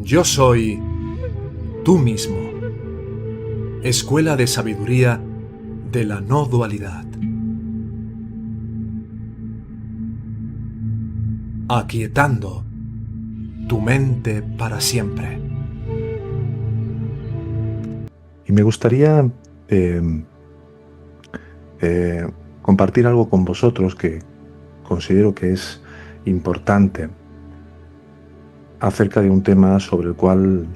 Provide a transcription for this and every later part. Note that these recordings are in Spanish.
Yo soy tú mismo. Escuela de sabiduría de la no dualidad. Aquietando tu mente para siempre. Y me gustaría compartir algo con vosotros que considero que es importante acerca de un tema sobre el cual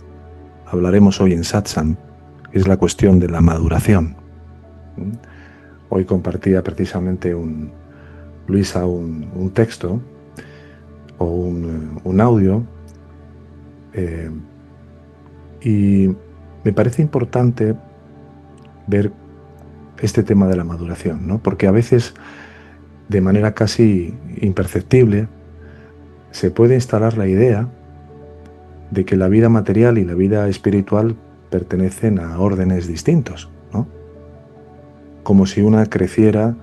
hablaremos hoy en Satsang, que es la cuestión de la maduración. Hoy compartía precisamente Luisa un texto o un audio y me parece importante ver este tema de la maduración, ¿no? Porque a veces, de manera casi imperceptible, se puede instalar la idea de que la vida material y la vida espiritual pertenecen a órdenes distintos, ¿no? Como si una creciera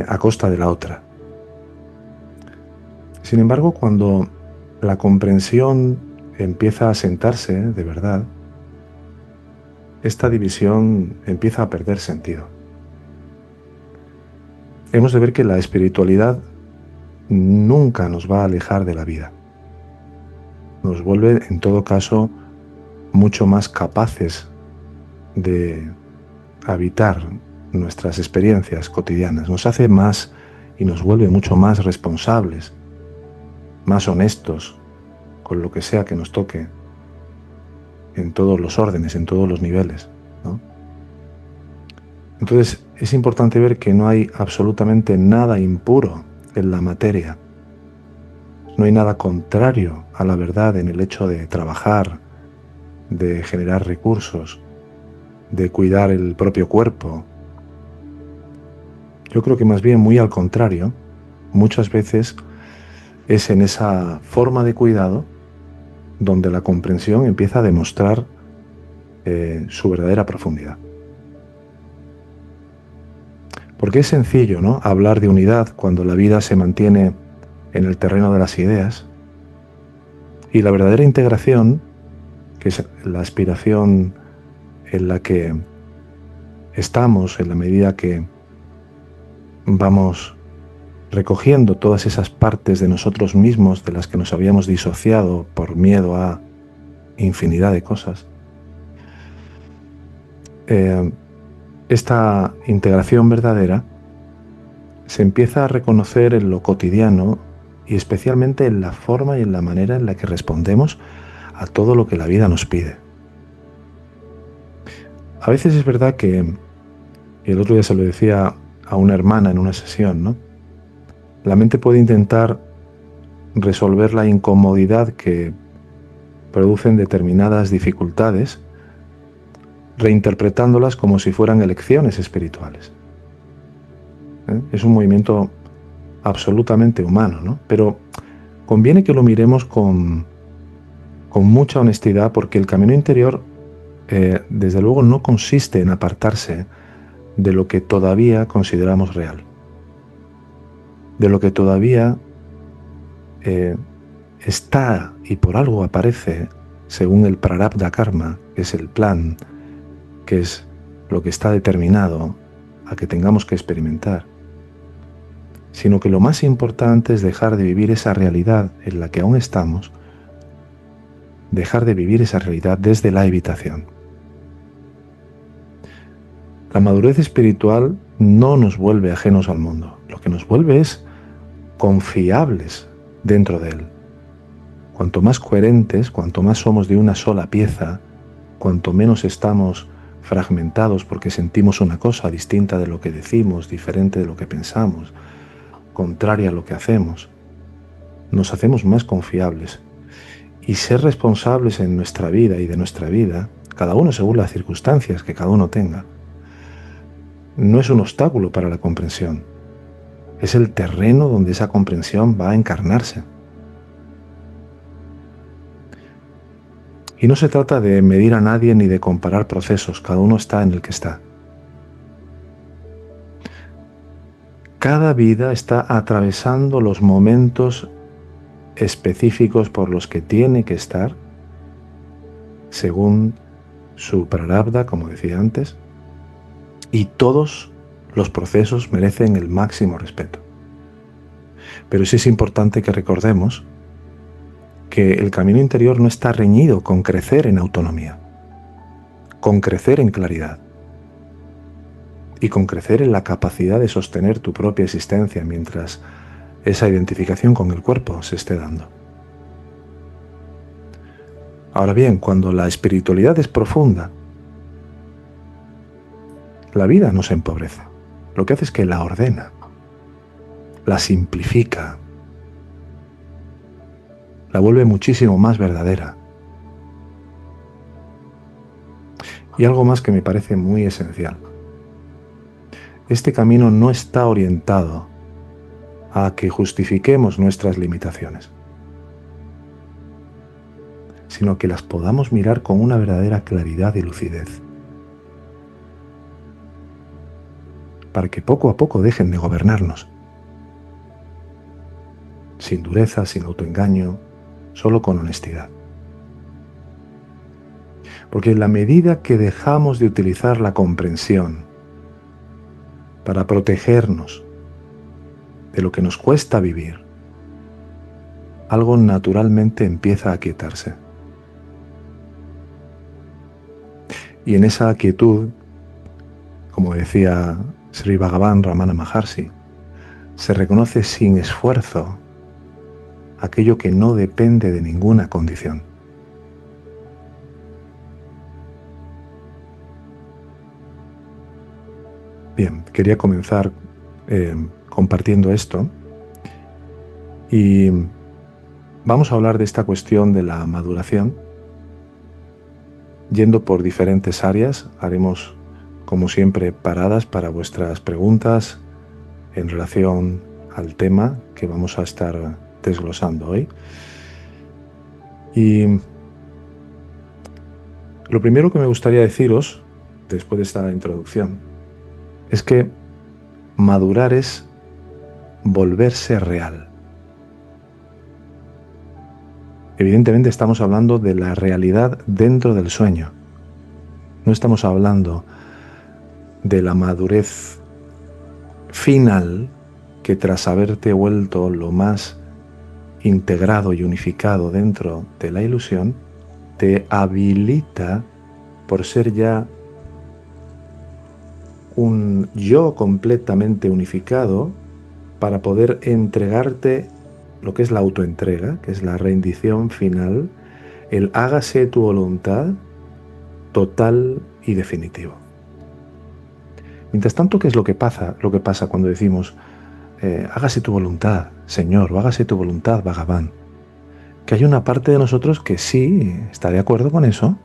a costa de la otra. Sin embargo, cuando la comprensión empieza a asentarse de verdad, esta división empieza a perder sentido. Hemos de ver que la espiritualidad nunca nos va a alejar de la vida. Nos vuelve, en todo caso, mucho más capaces de habitar nuestras experiencias cotidianas. Nos hace más y nos vuelve mucho más responsables, más honestos con lo que sea que nos toque, en todos los órdenes, en todos los niveles, ¿no? Entonces, es importante ver que no hay absolutamente nada impuro en la materia. No hay nada contrario a la verdad en el hecho de trabajar, de generar recursos, de cuidar el propio cuerpo. Yo creo que más bien, muy al contrario, muchas veces es en esa forma de cuidado donde la comprensión empieza a demostrar su verdadera profundidad. Porque es sencillo, ¿no?, hablar de unidad cuando la vida se mantiene en el terreno de las ideas, y la verdadera integración, que es la aspiración en la que estamos en la medida que vamos recogiendo todas esas partes de nosotros mismos de las que nos habíamos disociado por miedo a infinidad de cosas. Esta integración verdadera se empieza a reconocer en lo cotidiano y especialmente en la forma y en la manera en la que respondemos a todo lo que la vida nos pide. A veces es verdad que, y el otro día se lo decía a una hermana en una sesión, ¿no?, la mente puede intentar resolver la incomodidad que producen determinadas dificultades, reinterpretándolas como si fueran elecciones espirituales. Es un movimiento absolutamente humano, ¿no? Pero conviene que lo miremos con mucha honestidad, porque el camino interior, desde luego, no consiste en apartarse de lo que todavía consideramos real, de lo que todavía está y por algo aparece según el prarabdha karma, que es el plan, que es lo que está determinado a que tengamos que experimentar, sino que lo más importante es dejar de vivir esa realidad en la que aún estamos, dejar de vivir esa realidad desde la evitación. La madurez espiritual no nos vuelve ajenos al mundo, lo que nos vuelve es confiables dentro de él. Cuanto más coherentes, cuanto más somos de una sola pieza, cuanto menos estamos fragmentados porque sentimos una cosa distinta de lo que decimos, diferente de lo que pensamos, contraria a lo que hacemos, nos hacemos más confiables. Y ser responsables en nuestra vida y de nuestra vida, cada uno según las circunstancias que cada uno tenga, no es un obstáculo para la comprensión. Es el terreno donde esa comprensión va a encarnarse. Y no se trata de medir a nadie ni de comparar procesos, cada uno está en el que está. Cada vida está atravesando los momentos específicos por los que tiene que estar según su prarabdha, como decía antes, y todos los procesos merecen el máximo respeto. Pero sí es importante que recordemos que el camino interior no está reñido con crecer en autonomía, con crecer en claridad y con crecer en la capacidad de sostener tu propia existencia mientras esa identificación con el cuerpo se esté dando. Ahora bien, cuando la espiritualidad es profunda, la vida no se empobrece. Lo que hace es que la ordena, la simplifica, la vuelve muchísimo más verdadera. Y algo más que me parece muy esencial. Este camino no está orientado a que justifiquemos nuestras limitaciones, sino que las podamos mirar con una verdadera claridad y lucidez, para que poco a poco dejen de gobernarnos, sin dureza, sin autoengaño, solo con honestidad. Porque en la medida que dejamos de utilizar la comprensión para protegernos de lo que nos cuesta vivir, algo naturalmente empieza a aquietarse. Y en esa quietud, como decía Sri Bhagavan Ramana Maharshi, se reconoce sin esfuerzo aquello que no depende de ninguna condición. Bien, quería comenzar compartiendo esto y vamos a hablar de esta cuestión de la maduración yendo por diferentes áreas. Haremos, como siempre, paradas para vuestras preguntas en relación al tema que vamos a estar desglosando hoy. Y lo primero que me gustaría deciros, después de esta introducción, es que madurar es volverse real. Evidentemente estamos hablando de la realidad dentro del sueño. No estamos hablando de la madurez final que tras haberte vuelto lo más integrado y unificado dentro de la ilusión, te habilita por ser ya un yo completamente unificado para poder entregarte lo que es la autoentrega, que es la rendición final, el hágase tu voluntad total y definitivo. Mientras tanto, ¿qué es lo que pasa? Lo que pasa cuando decimos hágase tu voluntad, Señor, o hágase tu voluntad, Bhagavan. Que hay una parte de nosotros que sí está de acuerdo con eso,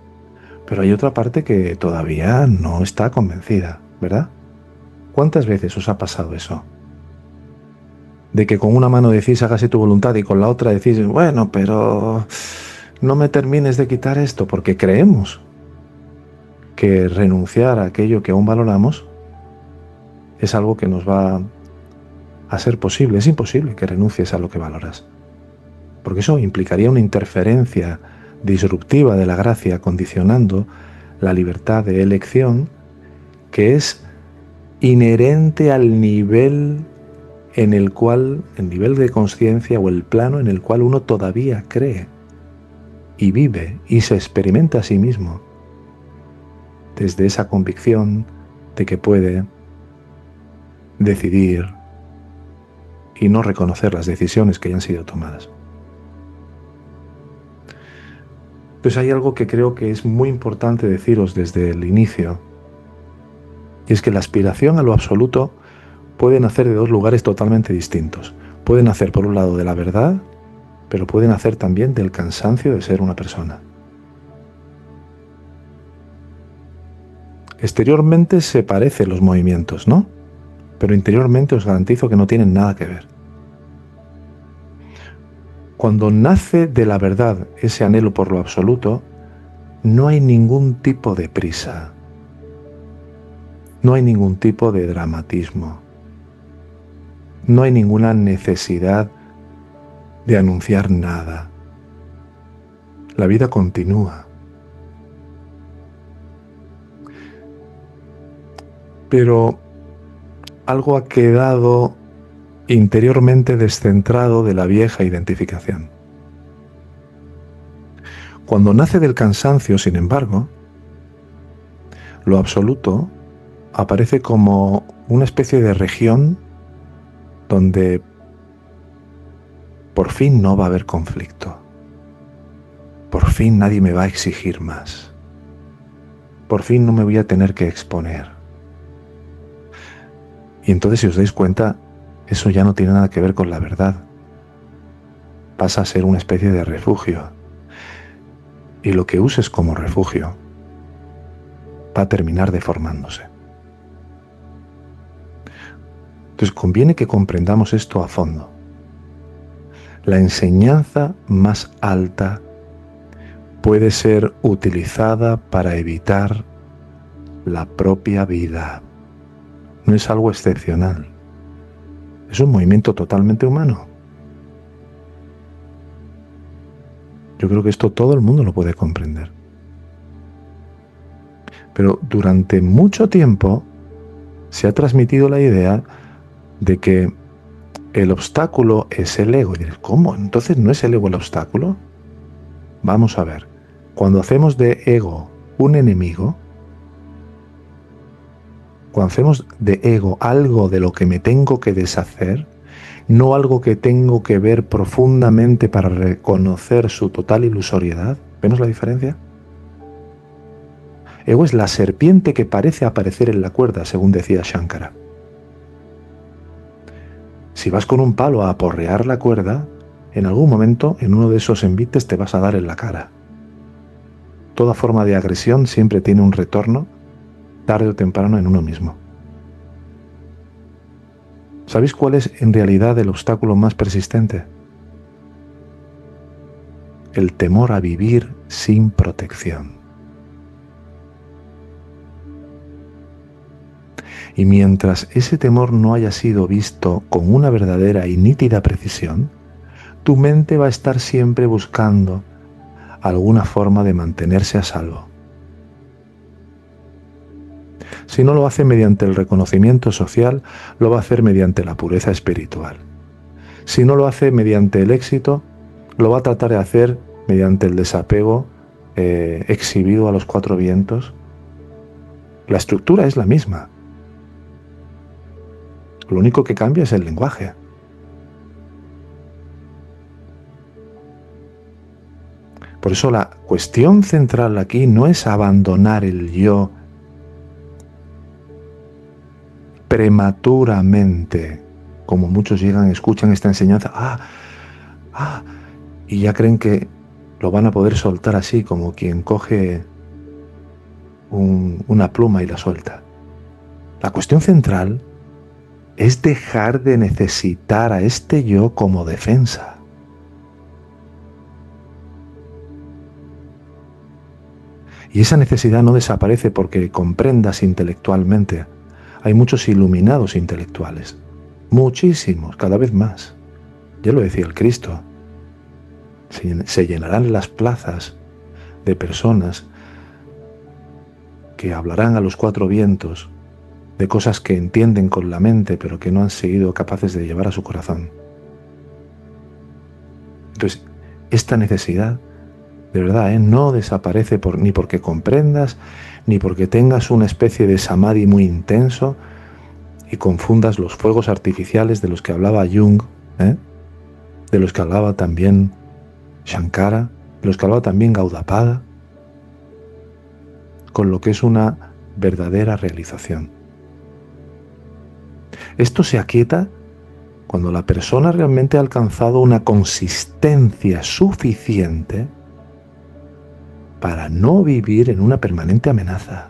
pero hay otra parte que todavía no está convencida, ¿verdad? ¿Cuántas veces os ha pasado eso? De que con una mano decís hágase tu voluntad y con la otra decís, bueno, pero no me termines de quitar esto, porque creemos que renunciar a aquello que aún valoramos es algo que nos va a ser posible. Es imposible que renuncies a lo que valoras, porque eso implicaría una interferencia disruptiva de la gracia, condicionando la libertad de elección que es inherente al nivel en el cual, el nivel de conciencia o el plano en el cual uno todavía cree y vive y se experimenta a sí mismo desde esa convicción de que puede decidir y no reconocer las decisiones que ya han sido tomadas. Pues hay algo que creo que es muy importante deciros desde el inicio, y es que la aspiración a lo absoluto puede nacer de dos lugares totalmente distintos. Puede nacer por un lado de la verdad, pero puede nacer también del cansancio de ser una persona. Exteriormente se parecen los movimientos, ¿no? Pero interiormente os garantizo que no tienen nada que ver. Cuando nace de la verdad ese anhelo por lo absoluto, no hay ningún tipo de prisa, no hay ningún tipo de dramatismo, no hay ninguna necesidad de anunciar nada. La vida continúa pero algo ha quedado interiormente descentrado de la vieja identificación. Cuando nace del cansancio, sin embargo, lo absoluto aparece como una especie de región donde por fin no va a haber conflicto. Por fin nadie me va a exigir más. Por fin no me voy a tener que exponer. Y entonces, si os dais cuenta, eso ya no tiene nada que ver con la verdad. Pasa a ser una especie de refugio. Y lo que uses como refugio va a terminar deformándose. Entonces, conviene que comprendamos esto a fondo. La enseñanza más alta puede ser utilizada para evitar la propia vida. No es algo excepcional. Es un movimiento totalmente humano. Yo creo que esto todo el mundo lo puede comprender. Pero durante mucho tiempo se ha transmitido la idea de que el obstáculo es el ego. Y diréis, ¿cómo? ¿Entonces no es el ego el obstáculo? Vamos a ver. Cuando hacemos de ego un enemigo, cuando hacemos de ego algo de lo que me tengo que deshacer, no algo que tengo que ver profundamente para reconocer su total ilusoriedad, ¿vemos la diferencia? Ego es la serpiente que parece aparecer en la cuerda, según decía Shankara. Si vas con un palo a aporrear la cuerda, en algún momento, en uno de esos envites, te vas a dar en la cara. Toda forma de agresión siempre tiene un retorno, tarde o temprano, en uno mismo. ¿Sabéis cuál es en realidad el obstáculo más persistente? El temor a vivir sin protección. Y mientras ese temor no haya sido visto con una verdadera y nítida precisión, tu mente va a estar siempre buscando alguna forma de mantenerse a salvo. Si no lo hace mediante el reconocimiento social, lo va a hacer mediante la pureza espiritual. Si no lo hace mediante el éxito, lo va a tratar de hacer mediante el desapego exhibido a los cuatro vientos. La estructura es la misma. Lo único que cambia es el lenguaje. Por eso la cuestión central aquí no es abandonar el yo prematuramente, como muchos llegan, escuchan esta enseñanza, y ya creen que lo van a poder soltar así, como quien coge una pluma y la suelta. La cuestión central es dejar de necesitar a este yo como defensa. Y esa necesidad no desaparece porque comprendas intelectualmente. Hay muchos iluminados intelectuales, muchísimos, cada vez más. Ya lo decía el Cristo. Se llenarán las plazas de personas que hablarán a los cuatro vientos de cosas que entienden con la mente, pero que no han sido capaces de llevar a su corazón. Entonces, esta necesidad, de verdad, no desaparece ni porque comprendas, ni porque tengas una especie de samadhi muy intenso y confundas los fuegos artificiales de los que hablaba Jung, de los que hablaba también Shankara, de los que hablaba también Gaudapada, con lo que es una verdadera realización. Esto se aquieta cuando la persona realmente ha alcanzado una consistencia suficiente para no vivir en una permanente amenaza.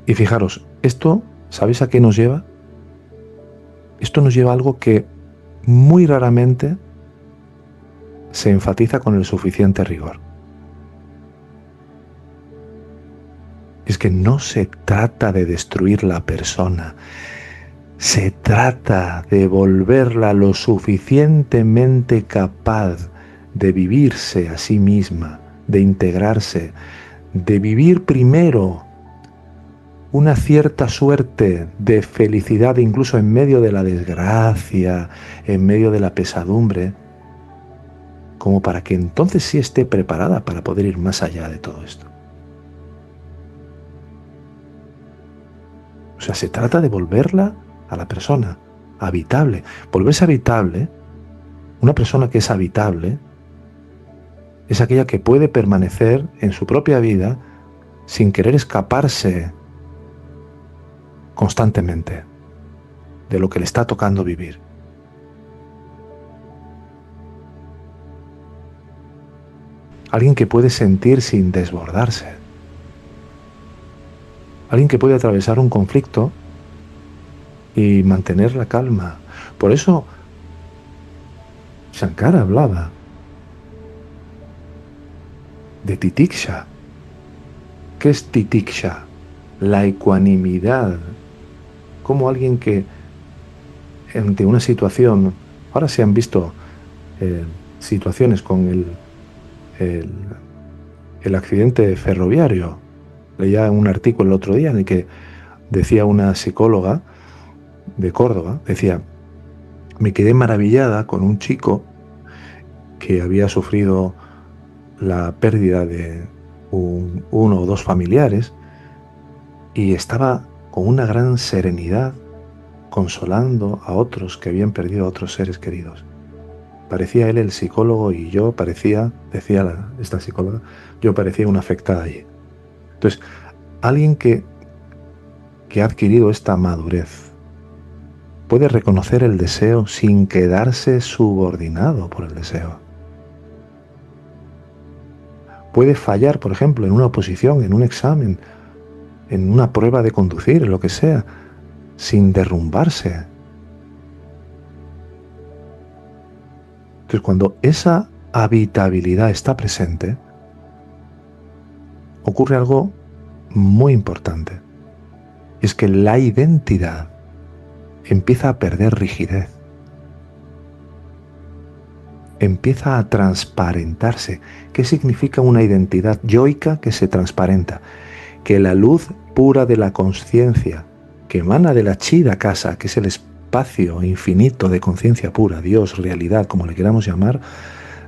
Y fijaros, esto, ¿sabéis a qué nos lleva? Esto nos lleva a algo que muy raramente se enfatiza con el suficiente rigor. Es que no se trata de destruir la persona, se trata de volverla lo suficientemente capaz de vivirse a sí misma, de integrarse, de vivir primero una cierta suerte de felicidad incluso en medio de la desgracia, en medio de la pesadumbre, como para que entonces sí esté preparada para poder ir más allá de todo esto. O sea, se trata de volverla a la persona habitable. Volverse habitable, una persona que es habitable, es aquella que puede permanecer en su propia vida sin querer escaparse constantemente de lo que le está tocando vivir. Alguien que puede sentir sin desbordarse. Alguien que puede atravesar un conflicto y mantener la calma. Por eso Shankara hablaba de titiksha. ¿Qué es titiksha? La ecuanimidad. Como alguien que ante una situación, ahora se han visto situaciones con el accidente ferroviario. Leía un artículo el otro día en el que decía una psicóloga de Córdoba, decía, me quedé maravillada con un chico que había sufrido la pérdida de uno o dos familiares y estaba con una gran serenidad consolando a otros que habían perdido a otros seres queridos. Parecía él el psicólogo y yo parecía, decía esta psicóloga, yo parecía una afectada allí. Entonces, alguien que ha adquirido esta madurez puede reconocer el deseo sin quedarse subordinado por el deseo. Puede fallar, por ejemplo, en una oposición, en un examen, en una prueba de conducir, en lo que sea, sin derrumbarse. Entonces, cuando esa habitabilidad está presente, ocurre algo muy importante. Es que la identidad empieza a perder rigidez. Empieza a transparentarse. ¿Qué significa una identidad yoica que se transparenta? Que la luz pura de la conciencia, que emana de la Chidakasa, que es el espacio infinito de conciencia pura, Dios, realidad, como le queramos llamar,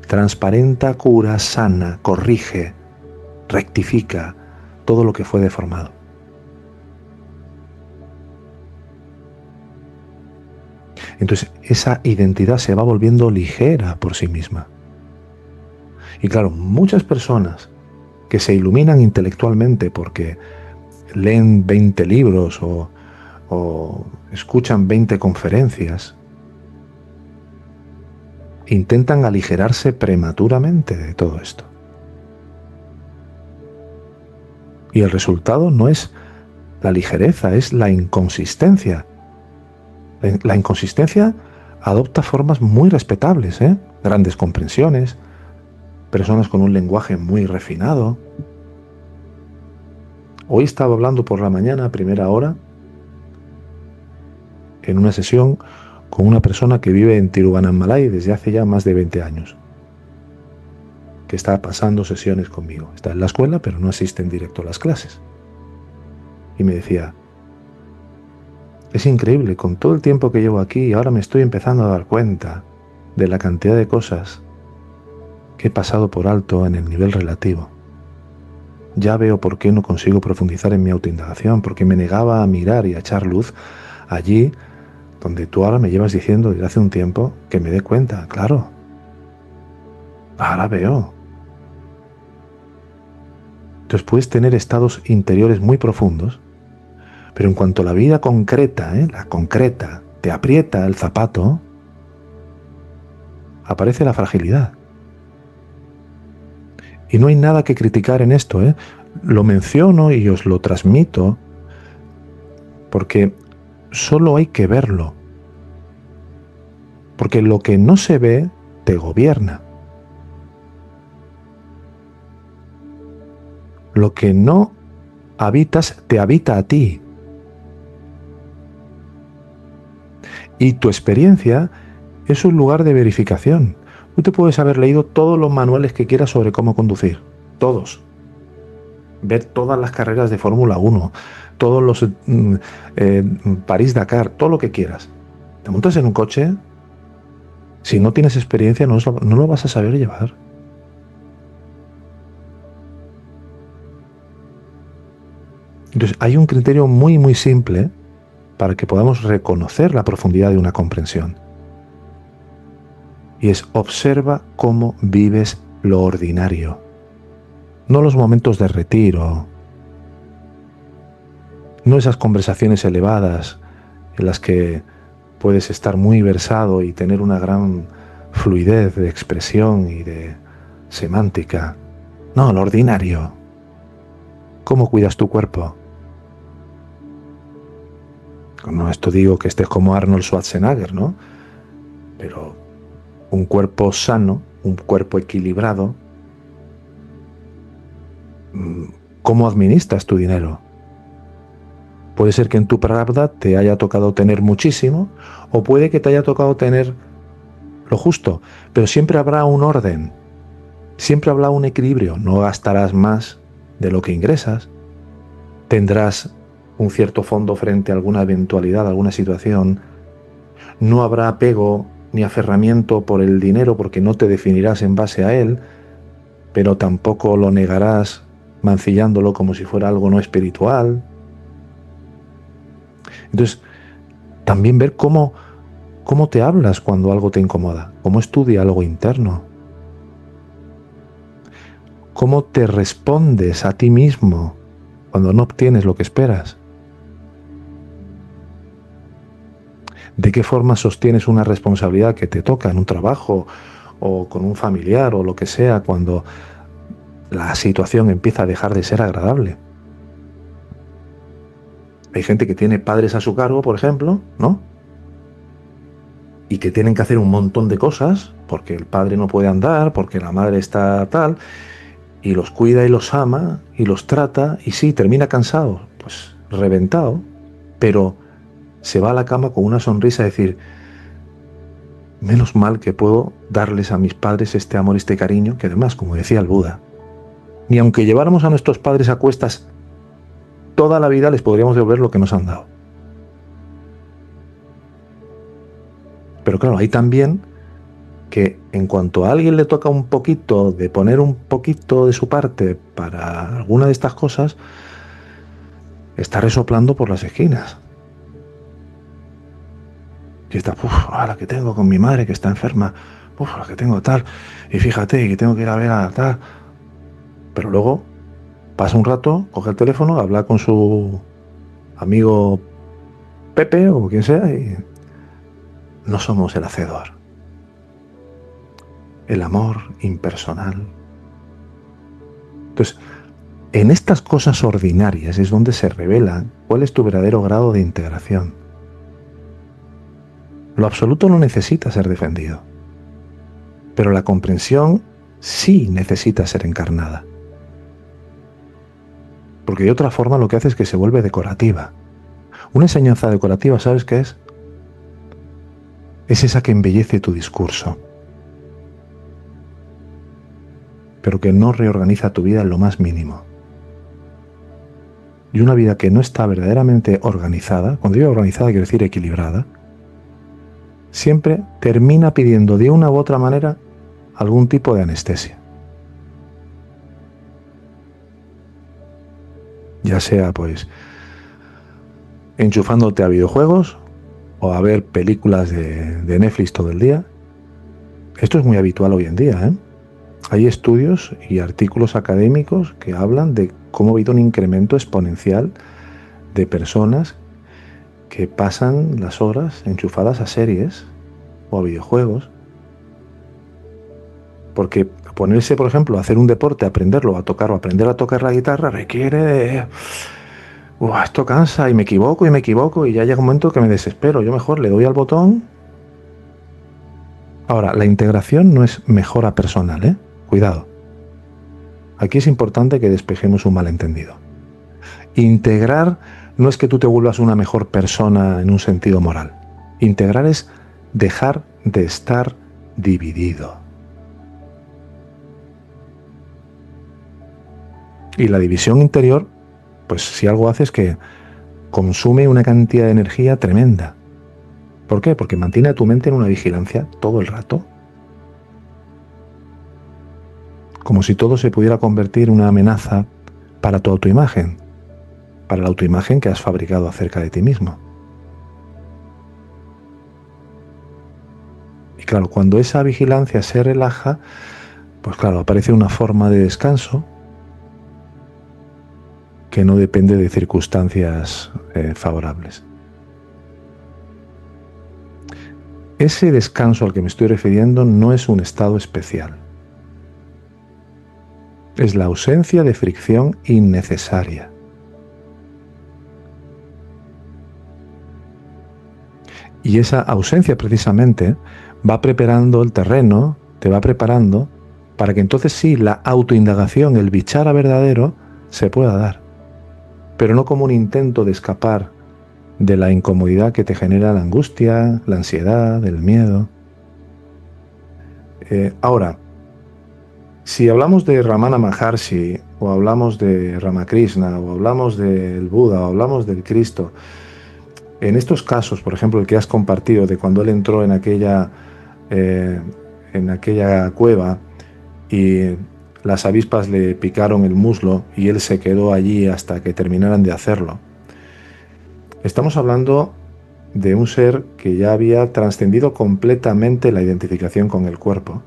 transparenta, cura, sana, corrige, rectifica todo lo que fue deformado. Entonces esa identidad se va volviendo ligera por sí misma. Y claro, muchas personas que se iluminan intelectualmente porque leen 20 libros o escuchan 20 conferencias, intentan aligerarse prematuramente de todo esto. Y el resultado no es la ligereza, es la inconsistencia. La inconsistencia adopta formas muy respetables, grandes comprensiones, personas con un lenguaje muy refinado. Hoy estaba hablando por la mañana, a primera hora, en una sesión con una persona que vive en Tiruvannamalai desde hace ya más de 20 años, que está pasando sesiones conmigo. Está en la escuela, pero no asiste en directo a las clases. Y me decía, es increíble, con todo el tiempo que llevo aquí, ahora me estoy empezando a dar cuenta de la cantidad de cosas que he pasado por alto en el nivel relativo. Ya veo por qué no consigo profundizar en mi autoindagación, porque me negaba a mirar y a echar luz allí donde tú ahora me llevas diciendo desde hace un tiempo que me dé cuenta. Claro, ahora veo. Entonces puedes tener estados interiores muy profundos, pero en cuanto la vida concreta, la concreta, te aprieta el zapato, aparece la fragilidad. Y no hay nada que criticar en esto, Lo menciono y os lo transmito porque solo hay que verlo. Porque lo que no se ve te gobierna. Lo que no habitas te habita a ti. Y tu experiencia es un lugar de verificación. Tú te puedes haber leído todos los manuales que quieras sobre cómo conducir. Todos. ver todas las carreras de Fórmula 1, todos los París-Dakar, todo lo que quieras. Te montas en un coche, si no tienes experiencia no lo vas a saber llevar. Entonces hay un criterio muy muy simple para que podamos reconocer la profundidad de una comprensión. Y es: observa cómo vives lo ordinario. No los momentos de retiro, no esas conversaciones elevadas en las que puedes estar muy versado y tener una gran fluidez de expresión y de semántica. No, lo ordinario. ¿Cómo cuidas tu cuerpo? No esto digo que estés como Arnold Schwarzenegger, ¿no? Pero un cuerpo sano, un cuerpo equilibrado. ¿Cómo administras tu dinero? Puede ser que en tu prarabdha te haya tocado tener muchísimo, o puede que te haya tocado tener lo justo, pero siempre habrá un orden, siempre habrá un equilibrio. No gastarás más de lo que ingresas, tendrás un cierto fondo frente a alguna eventualidad, alguna situación, no habrá apego ni aferramiento por el dinero porque no te definirás en base a él, pero tampoco lo negarás mancillándolo como si fuera algo no espiritual. Entonces, también ver cómo te hablas cuando algo te incomoda, cómo es tu diálogo interno, cómo te respondes a ti mismo cuando no obtienes lo que esperas, de qué forma sostienes una responsabilidad que te toca en un trabajo o con un familiar o lo que sea cuando la situación empieza a dejar de ser agradable. Hay gente que tiene padres a su cargo, por ejemplo, ¿no? Y que tienen que hacer un montón de cosas porque el padre no puede andar, porque la madre está tal, y los cuida y los ama y los trata, y sí, termina cansado, pues reventado, pero se va a la cama con una sonrisa a decir: menos mal que puedo darles a mis padres este amor, este cariño, que además, como decía el Buda, ni aunque lleváramos a nuestros padres a cuestas toda la vida les podríamos devolver lo que nos han dado. Pero claro, hay también que en cuanto a alguien le toca un poquito de poner un poquito de su parte para alguna de estas cosas, está resoplando por las esquinas. Y está: la que tengo con mi madre que está enferma, la que tengo tal, y fíjate que tengo que ir a ver a tal. Pero luego pasa un rato, coge el teléfono, habla con su amigo Pepe o quien sea, y no somos el hacedor. El amor impersonal. Entonces, en estas cosas ordinarias es donde se revela cuál es tu verdadero grado de integración. Lo absoluto no necesita ser defendido, pero la comprensión sí necesita ser encarnada. Porque de otra forma lo que hace es que se vuelve decorativa. Una enseñanza decorativa, ¿sabes qué es? Es esa que embellece tu discurso, pero que no reorganiza tu vida en lo más mínimo. Y una vida que no está verdaderamente organizada, cuando digo organizada quiero decir equilibrada, siempre termina pidiendo de una u otra manera algún tipo de anestesia. Ya sea pues enchufándote a videojuegos o a ver películas de Netflix todo el día. Esto es muy habitual hoy en día, ¿eh? Hay estudios y artículos académicos que hablan de cómo ha habido un incremento exponencial de personas que pasan las horas enchufadas a series o a videojuegos. Porque ponerse, por ejemplo, a hacer un deporte, aprenderlo a tocar o aprender a tocar la guitarra requiere de... esto cansa y me equivoco y ya llega un momento que me desespero. Yo mejor le doy al botón. Ahora, la integración no es mejora personal, ¿eh? Cuidado. Aquí es importante que despejemos un malentendido. Integrar no es que tú te vuelvas una mejor persona en un sentido moral. Integrar es dejar de estar dividido. Y la división interior, pues si algo hace es que consume una cantidad de energía tremenda. ¿Por qué? Porque mantiene a tu mente en una vigilancia todo el rato. Como si todo se pudiera convertir en una amenaza para tu autoimagen, para la autoimagen que has fabricado acerca de ti mismo. Y claro, cuando esa vigilancia se relaja, pues claro, aparece una forma de descanso que no depende de circunstancias favorables. Ese descanso al que me estoy refiriendo no es un estado especial. Es la ausencia de fricción innecesaria. Y esa ausencia precisamente va preparando el terreno, te va preparando para que entonces sí, la autoindagación, el bichara verdadero, se pueda dar. Pero no como un intento de escapar de la incomodidad que te genera la angustia, la ansiedad, el miedo. Ahora, si hablamos de Ramana Maharshi, o hablamos de Ramakrishna, o hablamos del Buda, o hablamos del Cristo, en estos casos, por ejemplo, el que has compartido de cuando él entró en aquella cueva y las avispas le picaron el muslo y él se quedó allí hasta que terminaran de hacerlo. Estamos hablando de un ser que ya había trascendido completamente la identificación con el cuerpo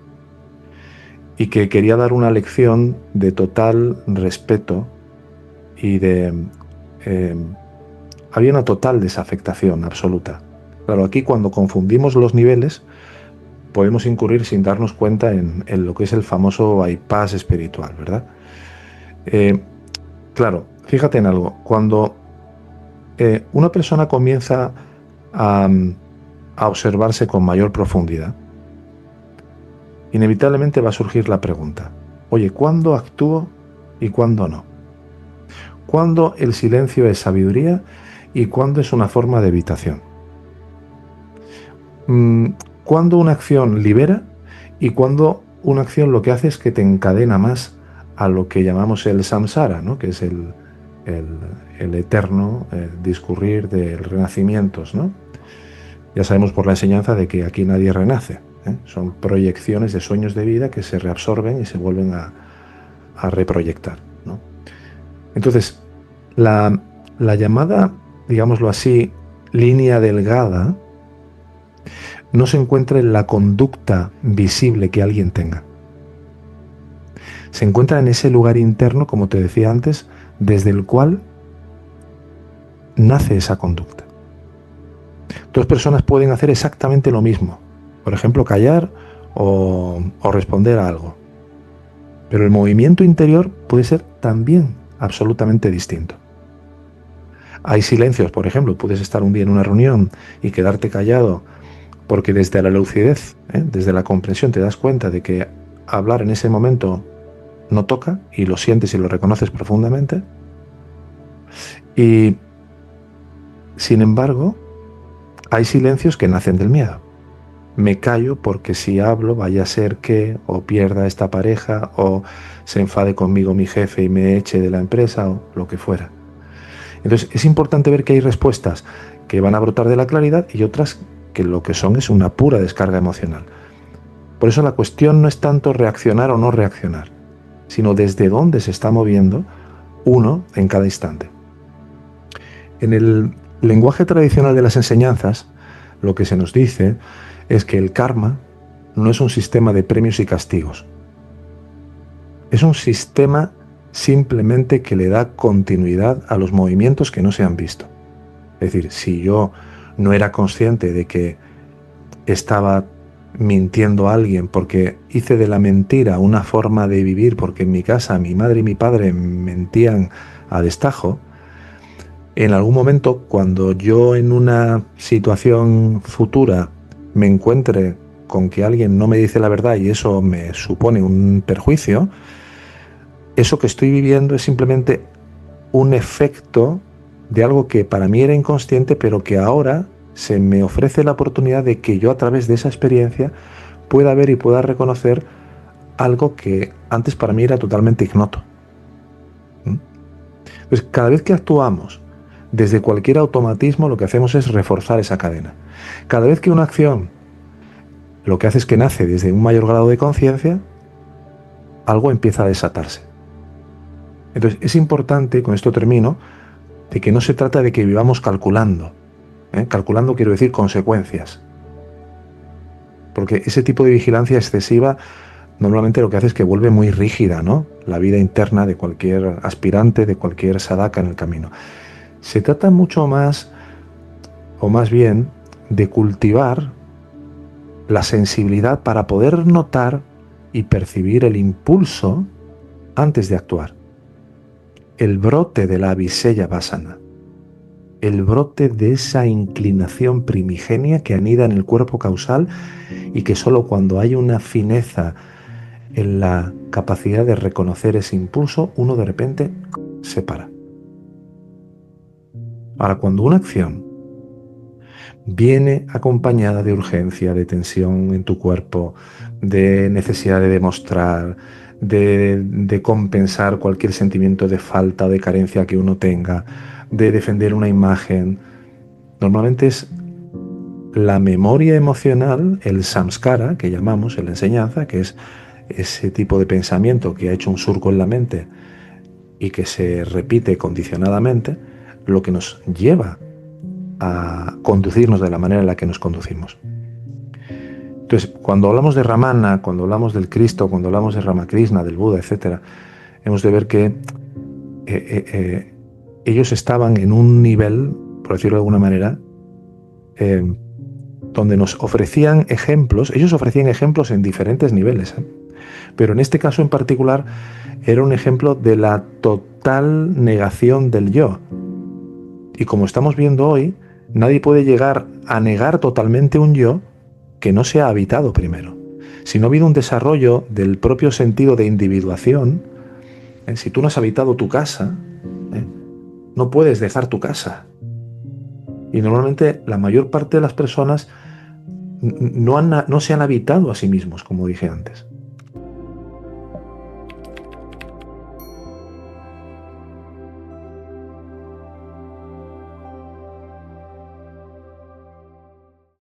y que quería dar una lección de total respeto y había una total desafectación absoluta. Claro, aquí cuando confundimos los niveles podemos incurrir sin darnos cuenta en lo que es el famoso bypass espiritual, ¿verdad? Claro, fíjate en algo. Cuando una persona comienza a observarse con mayor profundidad, inevitablemente va a surgir la pregunta: oye, ¿cuándo actúo y cuándo no? ¿Cuándo el silencio es sabiduría y cuándo es una forma de evitación? ¿Cuándo una acción libera y cuándo una acción lo que hace es que te encadena más a lo que llamamos el samsara, ¿no? Que es el eterno discurrir de renacimientos, ¿no? Ya sabemos por la enseñanza de que aquí nadie renace, ¿eh? Son proyecciones de sueños de vida que se reabsorben y se vuelven a reproyectar, ¿no? Entonces, la llamada, digámoslo así, línea delgada no se encuentra en la conducta visible que alguien tenga. Se encuentra en ese lugar interno, como te decía antes, desde el cual nace esa conducta. Dos personas pueden hacer exactamente lo mismo, por ejemplo, callar o responder a algo. Pero el movimiento interior puede ser también absolutamente distinto. Hay silencios, por ejemplo, puedes estar un día en una reunión y quedarte callado porque desde la lucidez, desde la comprensión te das cuenta de que hablar en ese momento no toca y lo sientes y lo reconoces profundamente. Y sin embargo, hay silencios que nacen del miedo. Me callo porque si hablo vaya a ser que o pierda esta pareja o se enfade conmigo mi jefe y me eche de la empresa o lo que fuera. Entonces es importante ver que hay respuestas que van a brotar de la claridad y otras que lo que son es una pura descarga emocional. Por eso la cuestión no es tanto reaccionar o no reaccionar, sino desde dónde se está moviendo uno en cada instante. En el lenguaje tradicional de las enseñanzas, lo que se nos dice es que el karma no es un sistema de premios y castigos. Es un sistema simplemente que le da continuidad a los movimientos que no se han visto. Es decir, si yo no era consciente de que estaba mintiendo a alguien porque hice de la mentira una forma de vivir, porque en mi casa mi madre y mi padre mentían a destajo, en algún momento cuando yo en una situación futura me encuentre con que alguien no me dice la verdad y eso me supone un perjuicio, eso que estoy viviendo es simplemente un efecto de algo que para mí era inconsciente, pero que ahora se me ofrece la oportunidad de que yo a través de esa experiencia pueda ver y pueda reconocer algo que antes para mí era totalmente ignoto. Pues cada vez que actuamos desde cualquier automatismo, lo que hacemos es reforzar esa cadena. Cada vez que una acción lo que hace es que nace desde un mayor grado de conciencia, algo empieza a desatarse. Entonces es importante, con esto termino, de que no se trata de que vivamos calculando. Calculando quiero decir consecuencias. Porque ese tipo de vigilancia excesiva normalmente lo que hace es que vuelve muy rígida, ¿no?, la vida interna de cualquier aspirante, de cualquier sadhaka en el camino. Se trata mucho más, o más bien, de cultivar la sensibilidad para poder notar y percibir el impulso antes de actuar. El brote de la Abhiseya Vasana, el brote de esa inclinación primigenia que anida en el cuerpo causal y que solo cuando hay una fineza en la capacidad de reconocer ese impulso, uno de repente se para. Ahora, cuando una acción viene acompañada de urgencia, de tensión en tu cuerpo, de necesidad de demostrar, de compensar cualquier sentimiento de falta o de carencia que uno tenga, de defender una imagen, normalmente es la memoria emocional, el samskara, que llamamos en la enseñanza, que es ese tipo de pensamiento que ha hecho un surco en la mente y que se repite condicionadamente, lo que nos lleva a conducirnos de la manera en la que nos conducimos. Entonces, cuando hablamos de Ramana, cuando hablamos del Cristo, cuando hablamos de Ramakrishna, del Buda, etc., hemos de ver que ellos estaban en un nivel, por decirlo de alguna manera, donde nos ofrecían ejemplos. Ellos ofrecían ejemplos en diferentes niveles, pero en este caso en particular era un ejemplo de la total negación del yo. Y como estamos viendo hoy, nadie puede llegar a negar totalmente un yo que no se ha habitado primero. Si no ha habido un desarrollo del propio sentido de individuación, si tú no has habitado tu casa, no puedes dejar tu casa. Y normalmente la mayor parte de las personas no se han habitado a sí mismos, como dije antes.